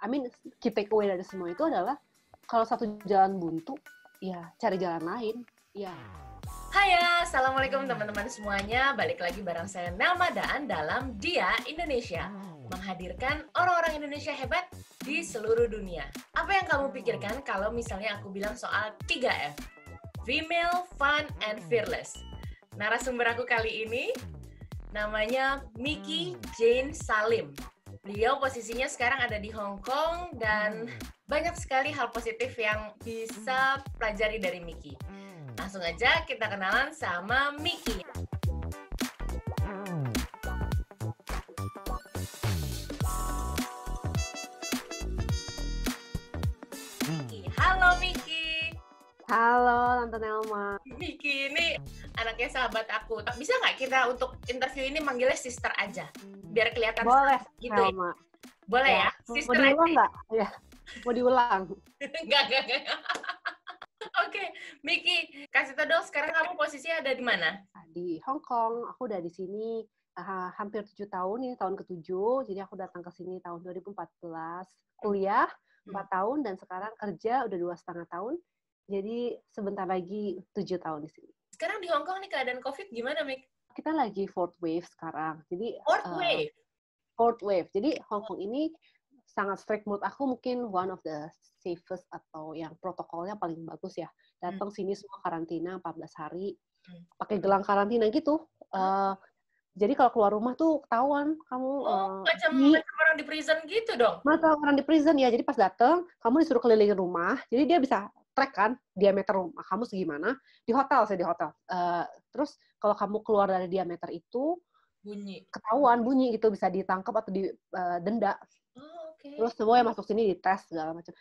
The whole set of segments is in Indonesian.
I mean, key takeaway dari semua itu adalah kalau satu jalan buntu, ya cari jalan lain. Ya. Hai ya, assalamualaikum teman-teman semuanya. Balik lagi bareng saya Nelma Daan dalam Dia Indonesia, menghadirkan orang-orang Indonesia hebat di seluruh dunia. Apa yang kamu pikirkan kalau misalnya aku bilang soal 3F? Female, Fun, and Fearless. Narasumber aku kali ini namanya Miki Jane Salim. Beliau posisinya sekarang ada di Hong Kong dan banyak sekali hal positif yang bisa pelajari dari Miki. Langsung aja kita kenalan sama Miki. Halo Miki. Halo Tante Nelma. Miki ini anaknya sahabat aku. Bisa nggak kita untuk interview ini manggilnya sister aja? Biar kelihatan boleh gitu Nelma. Ya? Boleh ya? Sister mau diulang nggak? Ya, mau diulang. Enggak. Oke, Miki, kasih tau dong sekarang kamu posisinya ada di mana? Di Hong Kong. Aku udah di sini hampir 7 tahun, ini tahun ke-7. Jadi aku datang ke sini tahun 2014. Kuliah 4 tahun dan sekarang kerja udah 2,5 tahun. Jadi sebentar lagi 7 tahun di sini. Sekarang di Hong Kong nih keadaan COVID gimana, Mik? Kita lagi fourth wave sekarang. Jadi Fourth wave. Jadi Hong Kong ini sangat strict, menurut aku mungkin one of the safest atau yang protokolnya paling bagus ya. Datang sini semua karantina 14 hari, pakai gelang karantina gitu. Jadi kalau keluar rumah tuh ketahuan kamu. Macam orang di prison gitu dong? Macam orang di prison ya. Jadi pas datang, kamu disuruh kelilingin rumah. Jadi dia bisa track kan diameter rumah kamu segimana. Di hotel. Terus kalau kamu keluar dari diameter itu, ketahuan bunyi gitu, bisa ditangkap atau didenda. Terus semua yang masuk sini dites segala macam.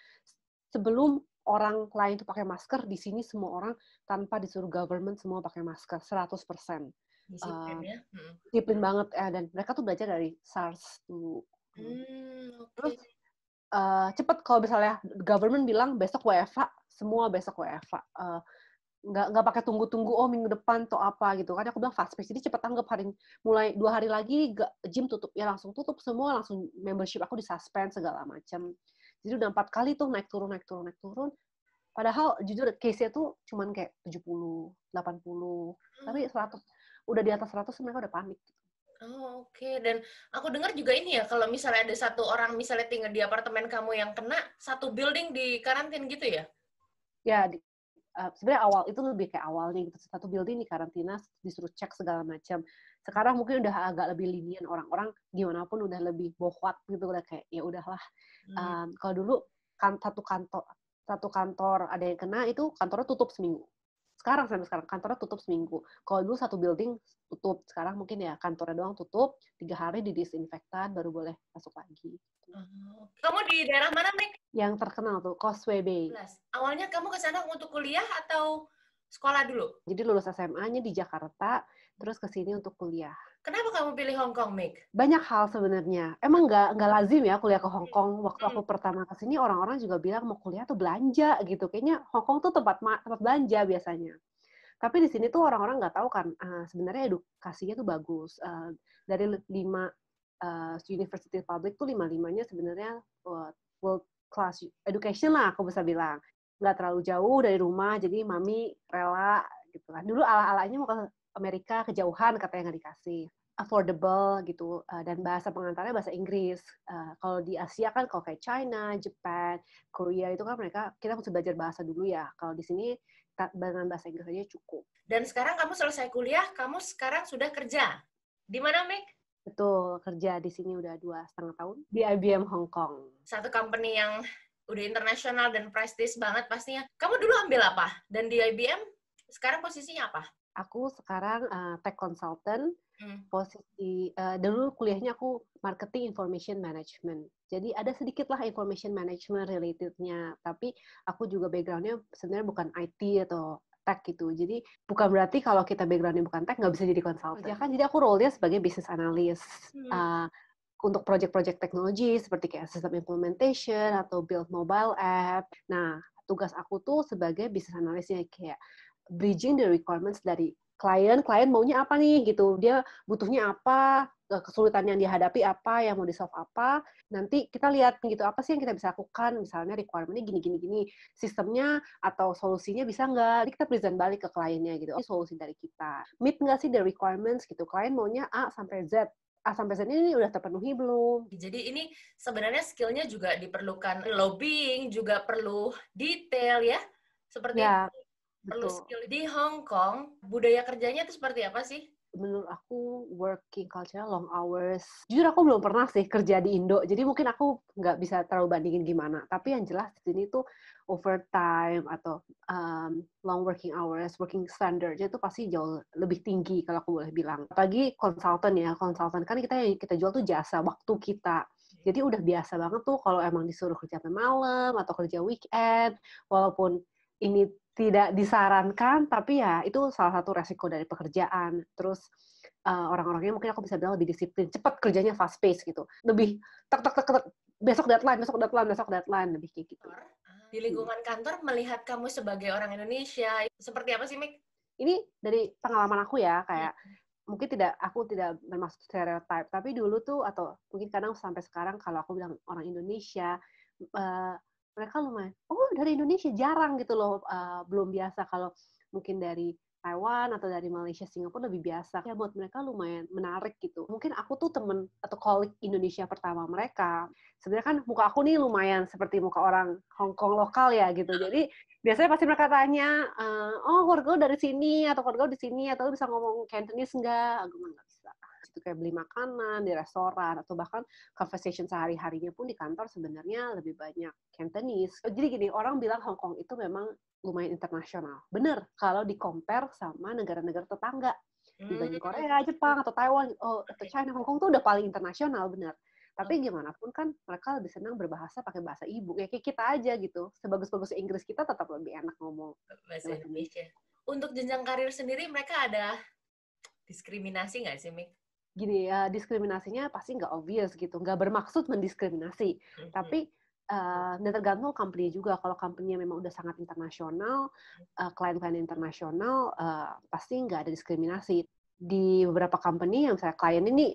Sebelum orang lain tuh pakai masker, di sini semua orang tanpa disuruh government semua pakai masker 100%. Disiplin ya. Disiplin banget dan mereka tuh belajar dari SARS dulu. Terus cepet kalau misalnya government bilang besok WFH, semua besok WFH. Nggak pakai tunggu-tunggu minggu depan atau apa gitu kan. Aku bilang fast pace, jadi cepet tanggap. Mulai 2 hari lagi gym tutup ya, langsung tutup semua, langsung membership aku disuspend segala macam. Jadi udah 4 kali tuh naik turun. Padahal jujur case-nya tuh cuman kayak 70, 80, tapi 100 udah di atas 100 mereka udah panik. Oke. Dan aku dengar juga ini ya, kalau misalnya ada satu orang misalnya tinggal di apartemen kamu yang kena, satu building di karantin gitu ya? Ya, sebenarnya awal itu lebih kayak awalnya gitu, satu building di karantina, disuruh cek segala macam. Sekarang mungkin udah agak lebih lenient, orang-orang gimana pun udah lebih bohwat gitu, udah kayak ya udahlah. Kalau dulu satu kantor ada yang kena, itu kantornya tutup seminggu. Sampai sekarang kantornya tutup seminggu. Kalau dulu satu building tutup, sekarang mungkin ya kantornya doang tutup, 3 hari didisinfektan baru boleh masuk lagi. Kamu di daerah mana, Mik? Yang terkenal tuh Causeway Bay. Awalnya kamu ke sana untuk kuliah atau sekolah dulu? Jadi lulus SMA-nya di Jakarta, terus ke sini untuk kuliah. Kenapa kamu pilih Hong Kong, Mik? Banyak hal sebenarnya. Emang nggak lazim ya kuliah ke Hong Kong. Waktu aku pertama ke sini, orang-orang juga bilang mau kuliah tuh belanja gitu. Kayaknya Hong Kong tuh tempat belanja biasanya. Tapi di sini tuh orang-orang nggak tahu kan, sebenarnya edukasinya tuh bagus. Dari 5 university public tuh 5-5-nya sebenarnya world class education lah, aku bisa bilang. Nggak terlalu jauh dari rumah, jadi mami rela gitu kan. Dulu ala-alanya mau ke Amerika, kejauhan katanya nggak dikasih. Affordable gitu, dan bahasa pengantarnya bahasa Inggris. Kalau di Asia kan, kalau kayak China, Japan, Korea itu kan kita mesti belajar bahasa dulu ya. Kalau di sini dengan bahasa Inggris aja cukup. Dan sekarang kamu selesai kuliah, kamu sekarang sudah kerja. Di mana, Mik? Betul, kerja di sini udah 2,5 tahun di IBM Hong Kong. Satu company yang udah internasional dan prestige banget pastinya. Kamu dulu ambil apa? Dan di IBM sekarang posisinya apa? Aku sekarang tech consultant. Posisi dulu kuliahnya aku marketing information management. Jadi ada sedikit lah information management relatednya. Tapi aku juga backgroundnya sebenarnya bukan IT atau tech gitu. Jadi bukan berarti kalau kita backgroundnya bukan tech nggak bisa jadi consultant. Jadi aku role-nya sebagai business analyst. Untuk project-project teknologi seperti kayak system implementation atau build mobile app. Nah, tugas aku tuh sebagai business analyst-nya kayak bridging the requirements dari klien maunya apa nih gitu, dia butuhnya apa, kesulitan yang dihadapi apa, yang mau di-solve apa, nanti kita lihat gitu, apa sih yang kita bisa lakukan, misalnya requirement-nya gini gini gini, sistemnya atau solusinya bisa nggak, jadi kita present balik ke kliennya gitu, ini solusi dari kita. Meet nggak sih the requirements gitu, klien maunya A sampai Z, A sampai Z ini udah terpenuhi belum? Jadi ini sebenarnya skill-nya juga diperlukan lobbying, juga perlu detail ya, seperti itu. Ya, Perlu betul. skill. Di Hong Kong, budaya kerjanya itu seperti apa sih? Menurut aku working culture long hours. Jujur aku belum pernah sih kerja di Indo, jadi mungkin aku nggak bisa terlalu bandingin gimana. Tapi yang jelas di sini tuh overtime atau long working hours, working standardnya itu pasti jauh lebih tinggi kalau aku boleh bilang. Apalagi konsultan ya, konsultan kan yang kita jual tuh jasa waktu kita. Jadi udah biasa banget tuh kalau emang disuruh kerja sampai malam atau kerja weekend, walaupun ini tidak disarankan, tapi ya itu salah satu resiko dari pekerjaan. Terus orang-orangnya mungkin aku bisa bilang lebih disiplin, cepat kerjanya fast pace gitu. Lebih tek tek tek tek, besok deadline, besok deadline, besok deadline, lebih kayak gitu. Di lingkungan kantor melihat kamu sebagai orang Indonesia, seperti apa sih, Mik? Ini dari pengalaman aku ya, kayak mungkin aku tidak bermaksud stereotype, tapi dulu tuh atau mungkin kadang sampai sekarang kalau aku bilang orang Indonesia, mereka lumayan, oh dari Indonesia jarang gitu loh, belum biasa kalau mungkin dari Taiwan atau dari Malaysia, Singapura lebih biasa. Ya buat mereka lumayan menarik gitu. Mungkin aku tuh temen atau colleague Indonesia pertama mereka. Sebenarnya kan muka aku nih lumayan seperti muka orang Hong Kong lokal ya gitu. Jadi biasanya pasti mereka tanya, oh keluarga lo dari sini atau keluarga lo di sini atau lo bisa ngomong Cantonese enggak? Aku nggak bisa. Itu kayak beli makanan di restoran atau bahkan conversation sehari-harinya pun di kantor sebenarnya lebih banyak Cantonese. Jadi gini, orang bilang Hong Kong itu memang lumayan internasional. Bener, kalau di-compare sama negara-negara tetangga. Dibanding Korea, Jepang, atau Taiwan, atau China, Hong Kong tuh udah paling internasional, bener. Tapi gimana pun kan mereka lebih senang berbahasa pakai bahasa ibu. Ya kayak kita aja gitu. Sebagus-bagus Inggris kita tetap lebih enak ngomong Bahasa Indonesia. Untuk jenjang karir sendiri, mereka ada diskriminasi nggak sih, Mik? Gini ya, diskriminasinya pasti nggak obvious gitu, nggak bermaksud mendiskriminasi. Tapi dan tergantung company juga. Kalau company memang udah sangat internasional, klien-klien internasional, pasti nggak ada diskriminasi. Di beberapa company yang misalnya klien ini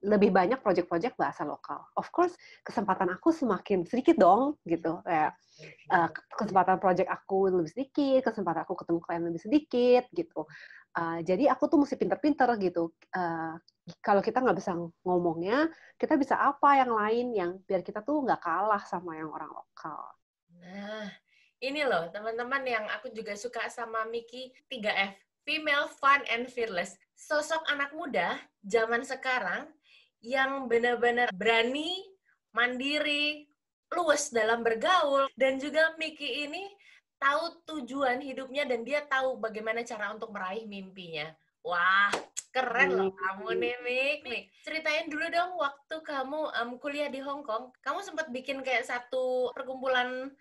lebih banyak project-project bahasa lokal. Of course, kesempatan aku semakin sedikit dong, gitu. Kayak kesempatan project aku lebih sedikit, kesempatan aku ketemu klien lebih sedikit, gitu. Jadi aku tuh mesti pinter-pinter gitu. Kalau kita nggak bisa ngomongnya, kita bisa apa yang lain yang biar kita tuh nggak kalah sama yang orang lokal. Nah, ini loh teman-teman yang aku juga suka sama Miki 3F. Female, Fun, and Fearless. Sosok anak muda zaman sekarang yang benar-benar berani, mandiri, luwes dalam bergaul, dan juga Miki ini tahu tujuan hidupnya dan dia tahu bagaimana cara untuk meraih mimpinya. Wah, keren loh kamu nih, Mik. Mik, ceritain dulu dong waktu kamu kuliah di Hong Kong, kamu sempat bikin kayak satu perkumpulan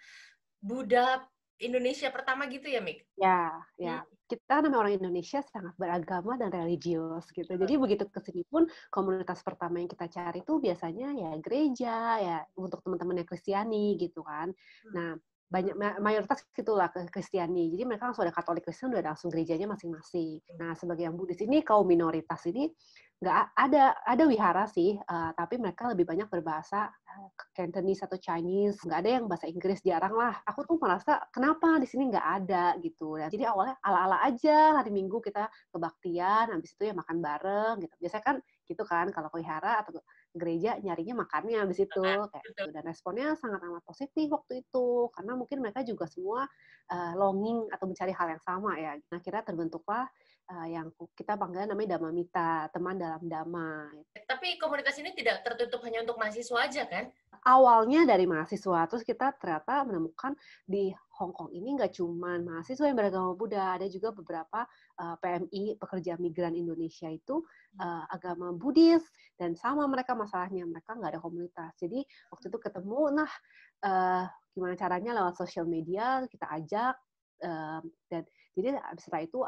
Buddha Indonesia pertama gitu ya, Mik? Ya, ya. Kita namanya orang Indonesia sangat beragama dan religius gitu. Jadi begitu ke sini pun komunitas pertama yang kita cari itu biasanya ya gereja ya untuk teman-teman yang Kristiani gitu kan. Nah, banyak mayoritas gitulah ke Kristiani. Jadi mereka langsung ada Katolik Kristen udah langsung gerejanya masing-masing. Nah, sebagai yang Buddhis ini kaum minoritas ini nggak ada wihara sih, tapi mereka lebih banyak berbahasa Cantonese atau Chinese, nggak ada yang bahasa Inggris, jarang lah. Aku tuh merasa kenapa di sini nggak ada gitu. Dan jadi awalnya ala-ala aja, hari Minggu kita kebaktian, habis itu ya makan bareng gitu. Biasanya kan gitu kan kalau ke wihara atau ke gereja nyarinya makannya habis itu kayak gitu. Dan responnya sangat amat positif waktu itu karena mungkin mereka juga semua longing atau mencari hal yang sama ya. Nah, akhirnya terbentuklah yang kita panggil namanya Dhammamita, teman dalam Dhamma. Tapi komunitas ini tidak tertutup hanya untuk mahasiswa aja kan? Awalnya dari mahasiswa, terus kita ternyata menemukan di Hong Kong ini nggak cuma mahasiswa yang beragama Buddha, ada juga beberapa PMI, pekerja migran Indonesia itu agama Buddhis, dan sama mereka masalahnya, mereka nggak ada komunitas. Jadi waktu itu ketemu, gimana caranya lewat sosial media, kita ajak, dan jadi setelah itu,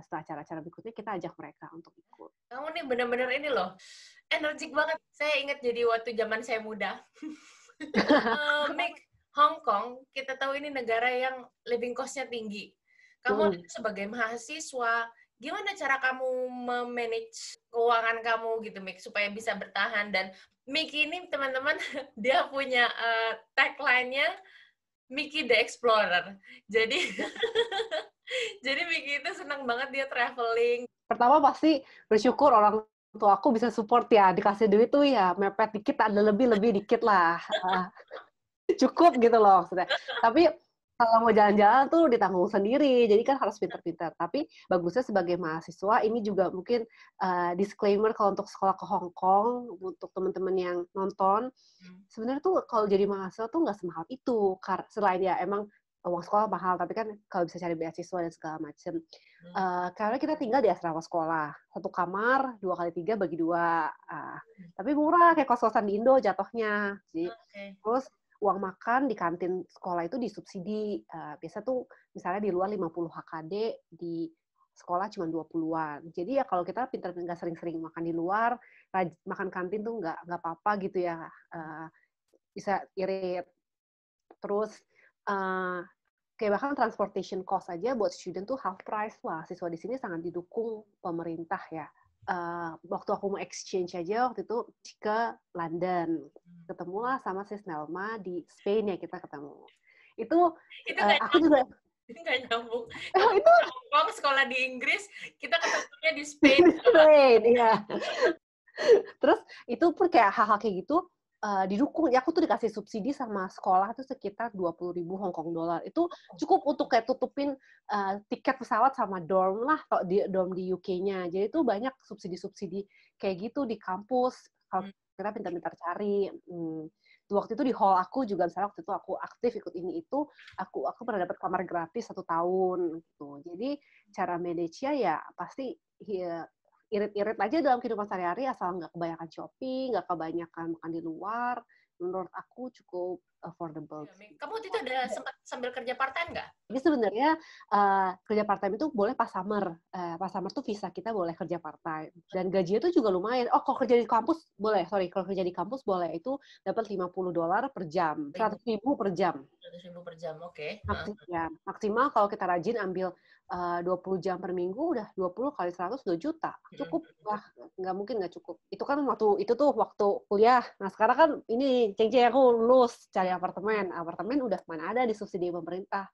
setelah acara-acara berikutnya, kita ajak mereka untuk ikut. Kamu nih bener-bener ini loh, energik banget. Saya ingat jadi waktu zaman saya muda. Mik, Hong Kong, kita tahu ini negara yang living cost-nya tinggi. Kamu sebagai mahasiswa Gimana cara kamu memanage keuangan kamu gitu, Mik, supaya bisa bertahan? Dan Miki ini teman-teman dia punya tagline-nya Miki the Explorer. Jadi jadi Miki itu senang banget dia traveling. Pertama pasti bersyukur orang tua aku bisa support ya, dikasih duit tuh ya mepet dikit, ada lebih dikit lah. Cukup gitu loh maksudnya. Tapi kalau mau jalan-jalan tuh ditanggung sendiri, jadi kan harus pintar-pintar. Tapi bagusnya sebagai mahasiswa, ini juga mungkin disclaimer kalau untuk sekolah ke Hong Kong, untuk teman-teman yang nonton, sebenarnya tuh kalau jadi mahasiswa tuh nggak semahal itu. Selain ya emang uang sekolah mahal, tapi kan kalau bisa cari beasiswa dan segala macam. Karena kita tinggal di asrama sekolah, satu kamar, 2x3 bagi 2. Tapi murah, kayak kos-kosan di Indo jatuhnya. Jadi, terus uang makan di kantin sekolah itu disubsidi. Biasa tuh misalnya di luar 50 HKD, di sekolah cuma 20-an. Jadi ya kalau kita pintar nggak sering-sering makan di luar, makan kantin tuh nggak apa-apa gitu ya. Bisa irit. Terus kayak bahkan transportation cost aja buat student tuh half price. Wah, siswa di sini sangat didukung pemerintah ya. Waktu aku mau exchange aja waktu itu ke London, ketemulah sama sis Nelma di Spain ya, kita ketemu. Itu aku juga nggak nyambung. itu Hongkong sekolah di Inggris, kita ketemunya di Spain. Spain, iya. Terus itu pun kayak hal-hal kayak gitu didukung. Ya aku tuh dikasih subsidi sama sekolah tuh sekitar 20.000 Hong Kong dollar. Itu cukup untuk kayak tutupin tiket pesawat sama dorm lah, di dorm di UK-nya. Jadi tuh banyak subsidi-subsidi kayak gitu di kampus. Kalau kita pintar-pintar cari. Waktu itu di hall aku juga, misalnya waktu itu aku aktif ikut ini itu, aku pernah dapat kamar gratis 1 tahun gitu. Jadi cara manage-nya ya pasti irit-irit aja dalam kehidupan sehari-hari, asal nggak kebanyakan shopping, nggak kebanyakan makan di luar. Menurut aku cukup affordable. Kamu waktu itu ada sempat sambil kerja part-time nggak? Jadi sebenarnya kerja part-time itu boleh pas summer. Pas summer tuh visa kita boleh kerja part-time. Dan gajinya tuh juga lumayan. Oh, kalau kerja di kampus boleh. Kalau kerja di kampus boleh. Itu dapat $50 per jam. 100.000 per jam. 100.000 per jam, oke. Maksimal kalau kita rajin ambil 20 jam per minggu, udah 20 kali 100, 2 juta. Cukup lah, nggak mungkin nggak cukup. Itu kan waktu kuliah. Nah sekarang kan ini ceng-ceng aku lulus cari apartemen. Apartemen udah mana ada disubsidi pemerintah.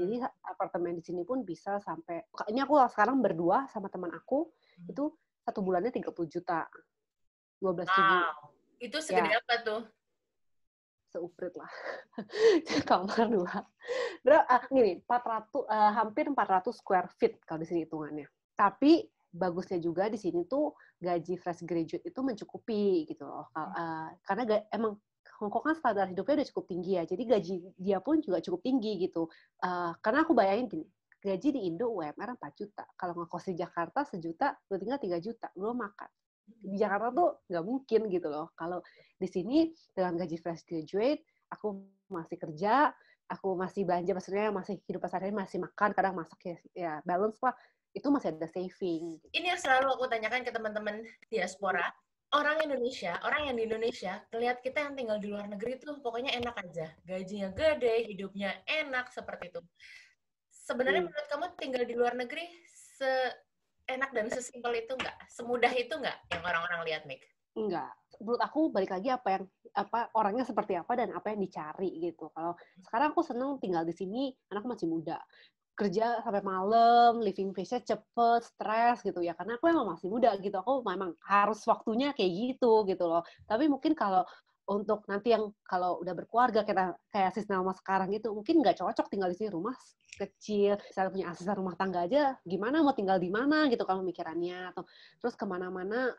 Jadi apartemen di sini pun bisa sampai, ini aku sekarang berdua sama teman aku, itu 1 bulannya 30 juta. 12.000. Wow, itu segede apa tuh? Seuprit lah. Kamar 2. Gini, 400, hampir 400 square feet kalau di sini hitungannya. Tapi bagusnya juga di sini tuh gaji fresh graduate itu mencukupi gitu loh. Karena emang Hong Kong kan standar hidupnya udah cukup tinggi ya. Jadi gaji dia pun juga cukup tinggi gitu. Karena aku bayangin gini, gaji di Indo UMR 4 juta. Kalau ngekos di Jakarta 1 juta, lu tinggal 3 juta. Belum makan. Di Jakarta tuh nggak mungkin gitu loh. Kalau di sini dengan gaji fresh graduate, aku masih kerja, aku masih belanja, maksudnya masih hidup sehari-hari, masih makan, kadang masak ya balance lah, itu masih ada saving. Ini yang selalu aku tanyakan ke teman-teman diaspora. Orang Indonesia, orang yang di Indonesia, ngelihat kita yang tinggal di luar negeri tuh pokoknya enak aja. Gajinya gede, hidupnya enak, seperti itu. Sebenarnya menurut kamu tinggal di luar negeri enak dan sesimpel itu nggak? Semudah itu nggak yang orang-orang lihat, Mik? Enggak. Menurut aku balik lagi orangnya seperti apa dan apa yang dicari gitu. Kalau sekarang aku seneng tinggal di sini, anakku masih muda. Kerja sampai malam, living pace-nya cepet, stres gitu ya. Karena aku emang masih muda gitu. Aku memang harus waktunya kayak gitu loh. Tapi mungkin kalau untuk nanti yang kalau udah berkeluarga kayak sis Nelma sekarang gitu, mungkin nggak cocok tinggal di sini, rumah kecil, misalnya punya asisten rumah tangga aja, gimana mau tinggal di mana gitu kalau pemikirannya, atau terus kemana-mana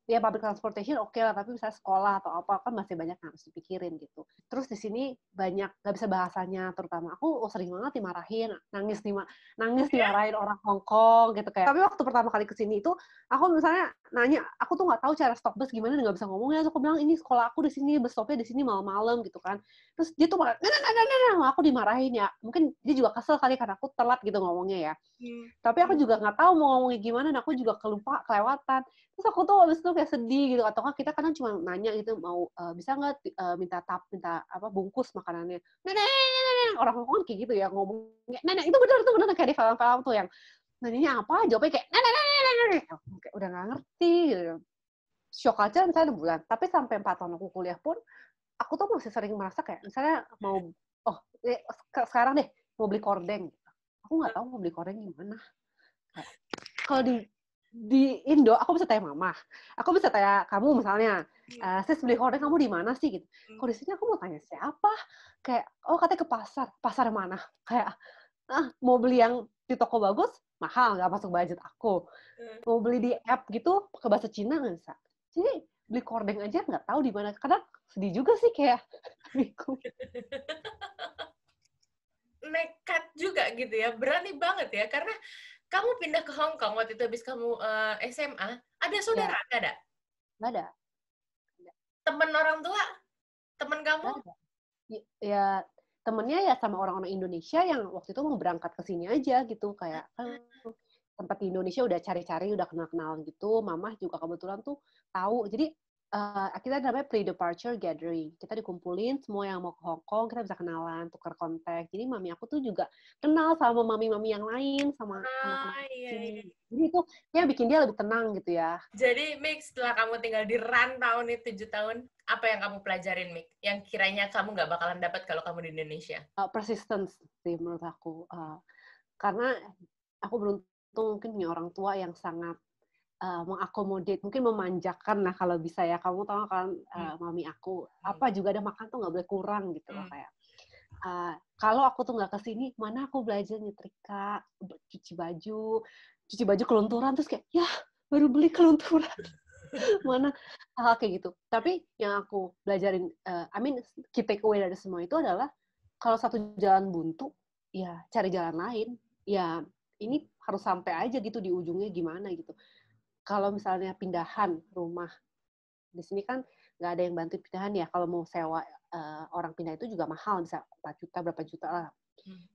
ya public transportation oke lah, tapi misalnya sekolah atau apa kan masih banyak yang harus dipikirin gitu. Terus di sini banyak nggak bisa bahasanya, terutama aku sering banget dimarahin, nangis dimarahin orang Hong Kong gitu kayak. Tapi waktu pertama kali kesini itu aku misalnya nanya, aku tuh nggak tahu cara stop bus gimana, nggak bisa ngomongnya. Terus aku bilang ini sekolah aku di sini, bus stopnya di sini malam-malam gitu kan. Terus dia tuh malah, nah, aku dimarahin ya. Mungkin dia juga kesel kali karena aku telat gitu ngomongnya ya. Tapi aku juga nggak tahu mau ngomongnya gimana, dan aku juga kelewatan. Terus aku tuh abis itu kayak sedih gitu, atau kan kita kadang cuma nanya gitu, mau bisa nggak minta bungkus makanannya. Nenek, orang Hongkong kayak gitu ya ngomongnya. Nenek itu benar kayak di film-film tuh yang nanyanya apa, jawabnya kayak kayak udah nggak ngerti gitu. Shock aja misalnya 6 bulan. Tapi sampai 4 tahun aku kuliah pun, aku tuh masih sering merasa kayak misalnya mau, sekarang deh mau beli kordeng. Aku nggak tahu mau beli kordeng gimana. Kayak, kalau di Indo, aku bisa tanya mama, aku bisa tanya kamu misalnya, sis beli kordeng kamu di mana sih gitu. Kalau di sini aku mau tanya siapa? Kayak, katanya ke pasar mana? Kayak, mau beli yang di toko bagus, mahal, nggak masuk budget aku. Mau beli di app gitu, pakai bahasa Cina nggak bisa. Jadi beli kordeng aja nggak tahu di mana. Kadang sedih juga sih kayak bingung. Nekat juga gitu ya, berani banget ya, karena kamu pindah ke Hong Kong waktu itu habis kamu SMA, ada saudara Ya, nggak ada? nggak ada. Temen orang tua? Temen kamu? Nggak ada. Ya, temennya ya sama orang-orang Indonesia yang waktu itu mau berangkat ke sini aja gitu. Kayak, kan tempat di Indonesia udah cari-cari, udah kenal-kenalan gitu. Mamah juga kebetulan tuh tahu. Jadi, kita namanya pre-departure gathering. Kita dikumpulin semua yang mau ke Hong Kong, kita bisa kenalan, tukar kontak. Jadi mami aku tuh juga kenal sama mami-mami yang lain, sama anak-anak Iya, iya. sini. Jadi itu ya bikin dia lebih tenang gitu ya. Jadi, Mik, setelah kamu tinggal di rantau nih 7 tahun, apa yang kamu pelajarin, Mik? Yang kiranya kamu nggak bakalan dapat kalau kamu di Indonesia? Persistence sih menurut aku. Karena aku beruntung mungkin punya orang tua yang sangat mengakomodir, mungkin memanjakan lah kalau bisa ya. Kamu tahu kan, mami aku, apa juga ada makan tuh nggak boleh kurang gitu loh. Kayak, kalau aku tuh nggak kesini, mana aku belajar nyetrika, cuci baju kelunturan, terus kayak, ya baru beli kelunturan. Mana hal kayak gitu. Tapi yang aku belajarin, key takeaway dari semua itu adalah, kalau satu jalan buntu, ya cari jalan lain. Ya ini harus sampai aja gitu di ujungnya gimana gitu. Kalau misalnya pindahan rumah, di sini kan nggak ada yang bantu pindahan ya. Kalau mau sewa orang pindah itu juga mahal, bisa 4 juta, berapa juta lah.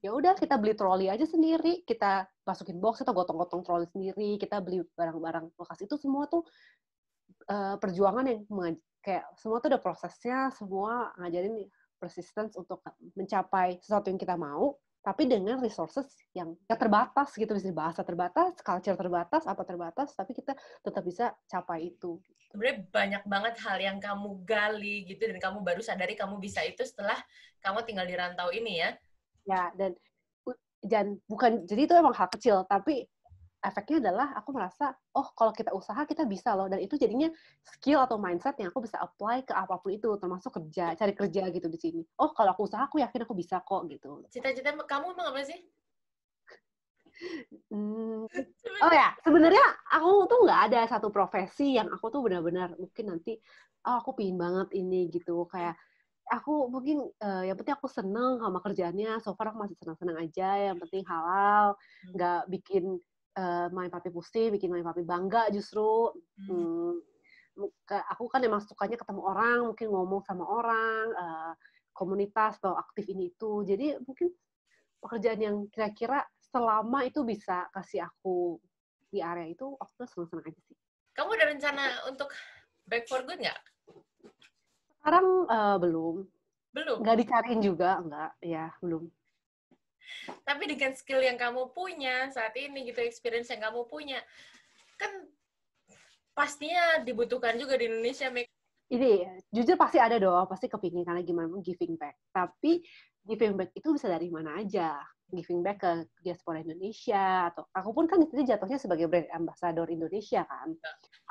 Ya udah kita beli troli aja sendiri, kita masukin box atau gotong-gotong troli sendiri, kita beli barang-barang bekas itu semua tuh perjuangan yang kayak semua tuh ada prosesnya, semua ngajarin persistence untuk mencapai sesuatu yang kita mau, tapi dengan resources yang terbatas gitu, bisa bahasa terbatas, culture terbatas, apa terbatas, tapi kita tetap bisa capai itu. Sebenarnya banyak banget hal yang kamu gali gitu, dan kamu baru sadari kamu bisa itu setelah kamu tinggal di rantau ini ya. Ya, dan bukan, jadi itu emang hal kecil, tapi efeknya adalah aku merasa, kalau kita usaha kita bisa loh, dan itu jadinya skill atau mindset yang aku bisa apply ke apapun itu, termasuk cari kerja gitu di sini. Kalau aku usaha, aku yakin aku bisa kok gitu. Cita-cita kamu emang apa sih? Sebenarnya aku tuh nggak ada satu profesi yang aku tuh benar-benar mungkin nanti, aku pingin banget ini gitu. Kayak aku mungkin, yang penting aku seneng sama kerjaannya, so far aku masih senang-senang aja, yang penting halal, nggak bikin mami papi pusing, bikin mami papi bangga justru. Aku kan emang sukanya ketemu orang, mungkin ngomong sama orang, komunitas atau aktif ini itu. Jadi mungkin pekerjaan yang kira-kira selama itu bisa kasih aku di area itu, aku tuh senang-senang aja sih. Kamu ada rencana untuk back for good nggak? Sekarang belum. Belum? Nggak dicariin juga, nggak. Ya, belum. Tapi dengan skill yang kamu punya saat ini gitu, experience yang kamu punya, kan pastinya dibutuhkan juga di Indonesia, Mek. Ini jujur pasti ada dong, pasti kepingin karena gimana pun giving back. Tapi giving back itu bisa dari mana aja. Giving back ke diaspora Indonesia, atau aku pun kan di sini jatuhnya sebagai brand ambassador Indonesia kan.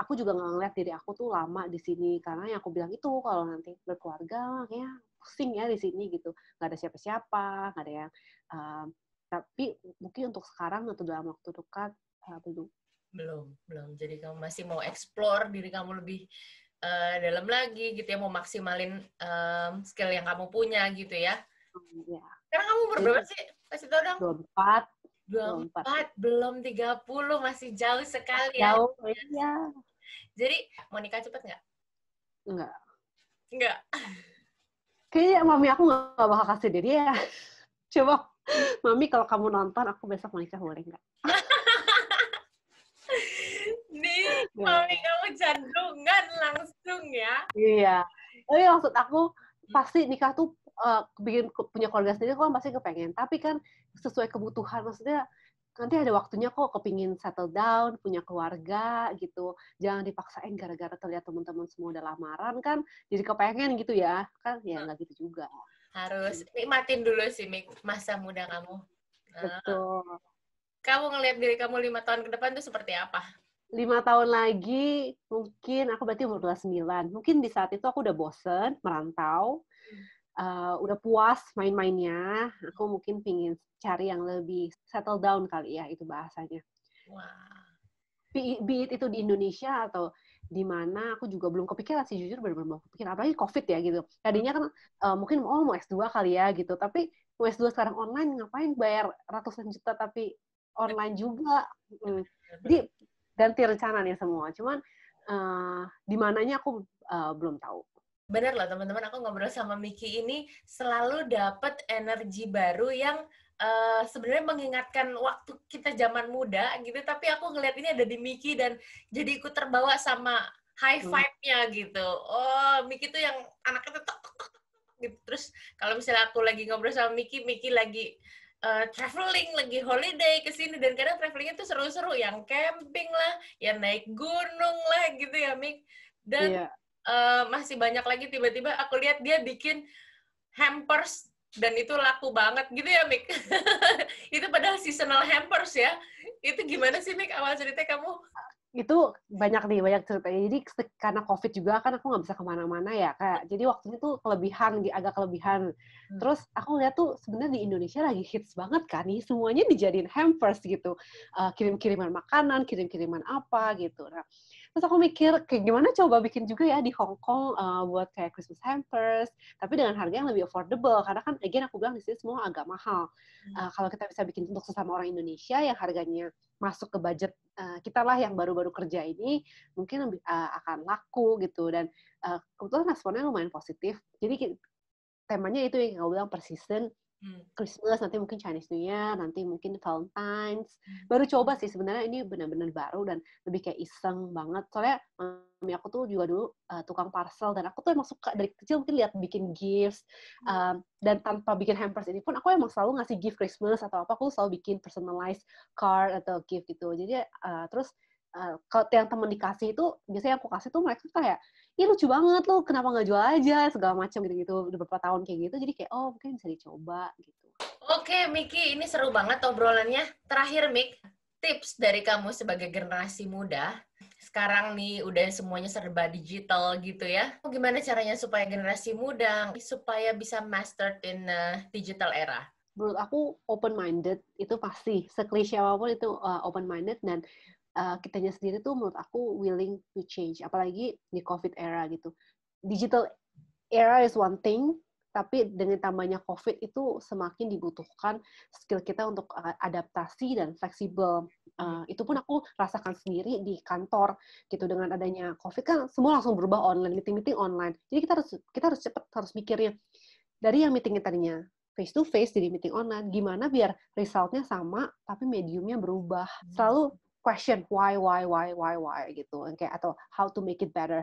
Aku juga ngeliat diri aku tuh lama di sini, karena yang aku bilang itu, kalau nanti berkeluarga ya pusing ya di sini gitu, nggak ada siapa-siapa, nggak ada yang tapi mungkin untuk sekarang atau dalam waktu dekat belum. Jadi kamu masih mau explore diri kamu lebih dalam lagi gitu ya, mau maksimalin skill yang kamu punya gitu ya. Ya. Sekarang kamu umur berapa sih? Kasih tau dong. 24. Belum 30, masih jauh sekali ya. Jauh, iya. Jadi, mau nikah cepet nggak? Enggak. Kayaknya mami aku nggak bakal kasih diri ya. Coba, mami kalau kamu nonton, aku besok mau nikah, boleh nggak? Nih, mami kamu jantungan langsung ya. Iya. Tapi maksud aku, pasti nikah tuh bikin punya keluarga sendiri kan pasti kepengen. Tapi kan sesuai kebutuhan, maksudnya nanti ada waktunya kok kepingin settle down, punya keluarga gitu. Jangan dipaksain gara-gara terlihat teman-teman semua udah lamaran kan, jadi kepengen gitu ya. Kan ya nggak gitu juga. Harus nikmatin dulu sih, Mik, masa muda kamu. Betul. Kamu ngelihat diri kamu 5 tahun ke depan tuh seperti apa? 5 tahun lagi, mungkin aku berarti umur 29. Mungkin di saat itu aku udah bosen, merantau, udah puas main-mainnya. Aku mungkin pingin cari yang lebih settle down kali ya, itu bahasanya. Wah. Be it itu di Indonesia atau di mana, aku juga belum kepikiran sih, jujur benar-benar belum kepikiran. Apalagi COVID ya gitu. Tadinya kan mungkin mau S2 kali ya gitu, tapi mau S2 sekarang online, ngapain bayar ratusan juta tapi online juga. Jadi ganti rencana nih semua. Cuman di mananya aku belum tahu. Bener loh teman-teman, aku ngobrol sama Miki ini selalu dapat energi baru yang sebenarnya mengingatkan waktu kita zaman muda gitu, tapi aku ngeliat ini ada di Miki dan jadi ikut terbawa sama high vibe-nya gitu. Oh, Miki tuh yang anaknya tuh tok, tok, tok, gitu. Terus kalau misalnya aku lagi ngobrol sama Miki, Miki lagi traveling, lagi holiday ke sini, dan kadang travelingnya tuh seru-seru, yang camping lah, yang naik gunung lah gitu ya, Mik. Dan masih banyak lagi, tiba-tiba aku lihat dia bikin hampers dan itu laku banget gitu ya, Mik. Itu padahal seasonal hampers ya. Itu gimana sih, Mik, awal cerita kamu? Itu banyak ceritanya. Jadi karena COVID juga kan aku nggak bisa kemana-mana ya, kayak jadi waktu itu agak kelebihan. Terus aku lihat tuh sebenarnya di Indonesia lagi hits banget kan nih, semuanya dijadiin hampers gitu, kirim-kiriman makanan, kirim-kiriman apa gitu. Nah, terus aku mikir kayak gimana coba bikin juga ya di Hong Kong buat kayak Christmas hampers, tapi dengan harga yang lebih affordable, karena kan again aku bilang di sini semua agak mahal. Kalau kita bisa bikin untuk sesama orang Indonesia yang harganya masuk ke budget kita lah yang baru-baru kerja ini, mungkin lebih akan laku gitu. Dan kebetulan responnya lumayan positif. Jadi temanya itu yang aku bilang per season. Christmas, nanti mungkin Chinese New Year, nanti mungkin Valentine's. Baru coba sih sebenarnya, ini benar-benar baru dan lebih kayak iseng banget. Soalnya mami aku tuh juga dulu tukang parcel, dan aku tuh emang suka dari kecil mungkin lihat bikin gifts. Dan tanpa bikin hampers ini pun, aku emang selalu ngasih gift Christmas atau apa, aku selalu bikin personalized card atau gift gitu. Jadi terus kalau yang temen dikasih itu, biasanya aku kasih tuh mereka kayak, ih lucu banget lu, kenapa nggak jual aja, segala macam gitu-gitu. Udah beberapa tahun kayak gitu, jadi kayak, oh mungkin bisa dicoba gitu. Oke, Miki, ini seru banget obrolannya. Terakhir, Mik, tips dari kamu sebagai generasi muda, sekarang nih udah semuanya serba digital gitu ya. Gimana caranya supaya generasi muda supaya bisa master in digital era? Menurut aku open-minded itu pasti. Seklise apapun itu open-minded, dan kitanya sendiri tuh menurut aku willing to change. Apalagi di COVID era gitu. Digital era is one thing, tapi dengan tambahnya COVID itu semakin dibutuhkan skill kita untuk adaptasi dan fleksibel. Itu pun aku rasakan sendiri di kantor gitu. Dengan adanya COVID kan semua langsung berubah online, meeting online. Jadi kita harus cepat, harus mikirnya dari yang meetingnya tadinya face to face jadi meeting online, gimana biar resultnya sama tapi mediumnya berubah. Selalu question why gitu, kayak atau how to make it better.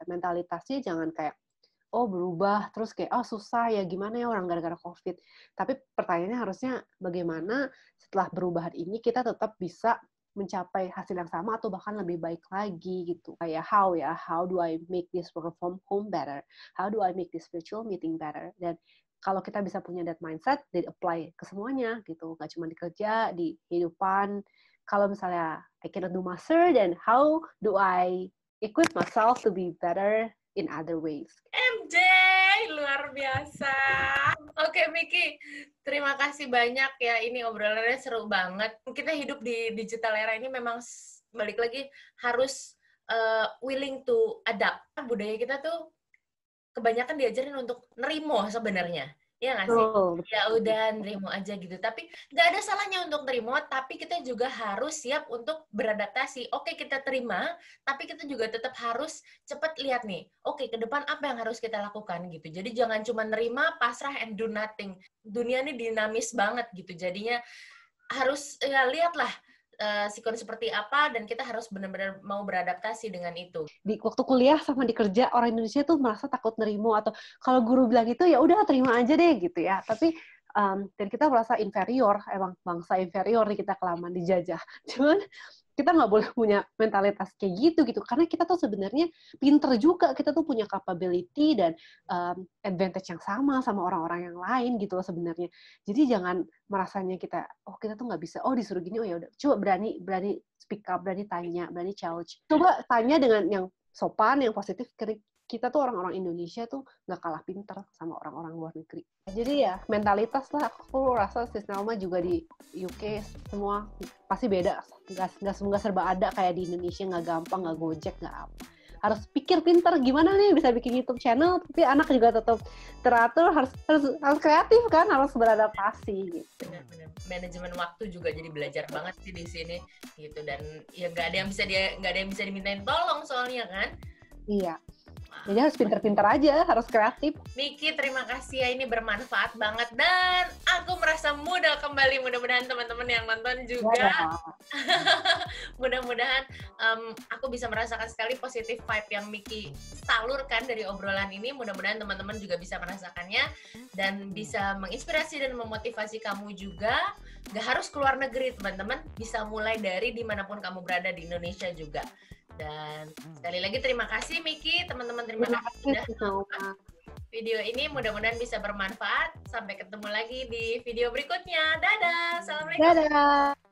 Mentalitasnya jangan kayak berubah terus kayak susah ya, gimana ya orang gara-gara COVID. Tapi pertanyaannya harusnya bagaimana setelah perubahan ini kita tetap bisa mencapai hasil yang sama atau bahkan lebih baik lagi gitu. Kayak how do I make this work from home better? How do I make this virtual meeting better? Dan kalau kita bisa punya that mindset, then apply ke semuanya gitu. Nggak cuma di kerja, di kehidupan. Kalau misalnya I cannot do master, then how do I equip myself to be better in other ways? MJ, luar biasa. Oke, Miki, terima kasih banyak ya. Ini obrolannya seru banget. Kita hidup di digital era ini memang balik lagi harus willing to adapt. Budaya kita tuh kebanyakan diajarin untuk nerimo sebenarnya. Ya nggak sih? Ya udah nerimo aja gitu. Tapi nggak ada salahnya untuk nerimo, tapi kita juga harus siap untuk beradaptasi. Oke, kita terima, tapi kita juga tetap harus cepat lihat nih. Oke, ke depan apa yang harus kita lakukan gitu. Jadi jangan cuma nerima, pasrah, and do nothing. Dunia ini dinamis banget gitu. Jadinya harus ya lihatlah sikon seperti apa, dan kita harus benar-benar mau beradaptasi dengan itu. Di waktu kuliah sama di kerja, orang Indonesia tuh merasa takut nerimo, atau kalau guru bilang itu ya udah terima aja deh gitu ya. Tapi Dan kita merasa inferior, emang bangsa inferior nih kita kelamaan dijajah. Cuman kita nggak boleh punya mentalitas kayak gitu, karena kita tuh sebenarnya pinter juga, kita tuh punya capability dan advantage yang sama orang-orang yang lain gitu loh sebenarnya. Jadi jangan merasanya kita tuh nggak bisa, disuruh gini, ya udah, coba berani speak up, berani tanya, berani challenge. Coba tanya dengan yang sopan, yang positif. Kita tuh orang-orang Indonesia tuh nggak kalah pinter sama orang-orang luar negeri. Jadi ya mentalitas lah, aku rasa Sis Nelma juga di UK semua pasti beda. Nggak serba ada kayak di Indonesia, nggak gampang, nggak Gojek, nggak apa. Harus pikir pinter gimana nih bisa bikin YouTube channel, tapi anak juga tetap teratur, harus kreatif kan, harus beradaptasi gitu. Benar-benar. Manajemen waktu juga jadi belajar banget sih di sini gitu, dan ya nggak ada yang bisa dimintain tolong soalnya kan. Iya. Jadi harus pinter-pinter aja, harus kreatif. Miki, terima kasih ya, ini bermanfaat banget dan aku merasa muda kembali. Mudah-mudahan teman-teman yang nonton juga. Mudah-mudahan aku bisa merasakan sekali positif vibe yang Miki salurkan dari obrolan ini. Mudah-mudahan teman-teman juga bisa merasakannya dan bisa menginspirasi dan memotivasi kamu juga. Gak harus keluar negeri teman-teman, bisa mulai dari dimanapun kamu berada di Indonesia juga. Dan sekali lagi terima kasih Miki, teman-teman, terima kasih sudah nonton video ini. Mudah-mudahan bisa bermanfaat. Sampai ketemu lagi di video berikutnya. Dadah, assalamualaikum. Dadah.